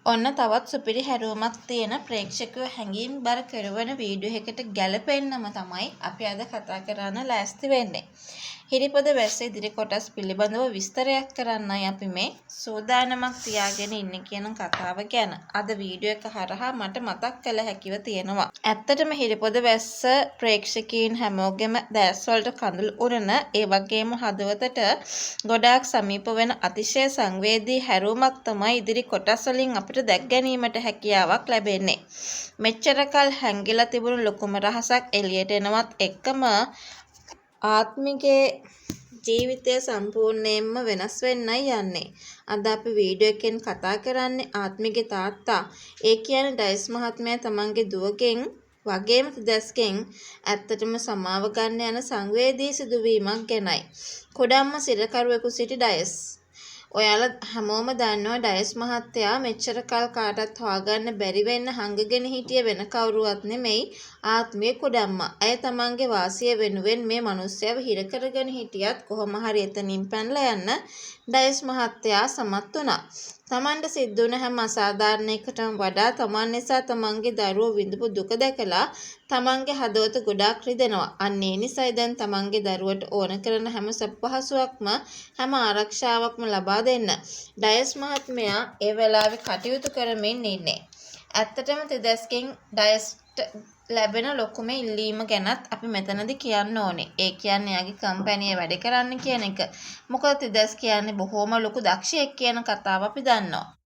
ඔන්න තවත් සුපිරි හැරවුමක් තියෙන ප්‍රේක්ෂකව හැඟීම් බර කරවන වීඩියෝ එකකට ගැලපෙන්නම තමයි අපි අද කතා කරන්න ලෑස්ති වෙන්නේ. හිරිපොද වැස්ස ඉදිරි කොටස් පිළිබඳව විස්තරයක් කරන්නයි අපි මේ සූදානමක් තියාගෙන ඉන්නේ කියන කතාව ගැන. අද වීඩියෝ එක හරහා මට මතක් කළ හැකිව තියෙනවා. ඇත්තටම හිරිපොද වැස්ස ප්‍රේක්ෂකීන් හැමෝගෙම දැස්වලට කඳුළු උරන ඒ වගේම හදවතට ගොඩාක් සමීප වෙන අතිශය සංවේදී හැරවුමක් තමයි ඉදිරි කොටස් වලින් අපිට දැක් ගැනීමට හැකියාවක් ලැබෙන්නේ. මෙච්චර කල් හැංගිලා තිබුණු ලොකුම රහසක් එළියට එනවත් එක්කම ආත්මිගේ ජීවිතය සම්පූර්ණයෙන්ම වෙනස් වෙන්නයි යන්නේ. අද අපි වීඩියෝ එකෙන් කතා කරන්නේ ආත්මිගේ තාත්තා. ඒ කියන්නේ ඩයස් මහත්මයා තමන්ගේ දුවගෙන් වගේම තිදැස්ගෙන් ඇත්තටම සමාව ගන්න යන සංවේදී සිදුවීමක් ගැනයි. කොඩම්ම සිරකරුවෙකු සිටි ඩයස්. ඔයාලා හැමෝම දන්නවා ඩයස් මහත්තයා මෙච්චර කල් කාටවත් හොයාගන්න බැරි වෙන්න හංගගෙන හිටිය වෙන කවුරුවත් නෙමෙයි ආත්මයේ කොඩම්මා. ඇය තමන්ගේ වාසිය වෙනුවෙන් මේ මිනිස්සයව හිර කරගෙන හිටියත් කොහොම හරි එතනින් පැනලා යන්න ඩයස් මහත්තයා සමත් වුණා. තමන්ට සිද්ධ වුණ හැම අසාධාරණයකටම වඩා තමන් නිසා තමන්ගේ දරුවෝ විඳපු දුක දැකලා තමන්ගේ හදවත ගොඩාක් රිදෙනවා. අන්න ඒ නිසායි දැන් තමන්ගේ දරුවට ඕන කරන හැම සපහසුවක්ම හැම ආරක්ෂාවක්ම ලබා දෙන්න ඩයස් මහත්මයා ඒ වෙලාවේ කටයුතු කරමින් ඉන්නේ. ඇත්තටම තිදැස්ගෙන් ඩයස්ට ලැබෙන ලොකුම ඉල්ලීම ගැනත් අපි මෙතනදී කියන්න ඕනේ. ඒ කියන්නේ එයාගේ කම්පැනියේ වැඩ කරන්න කියන එක. මොකද තිදැස් කියන්නේ බොහොම ලොකු දක්ෂයෙක් කියන කතාව අපි දන්නවා.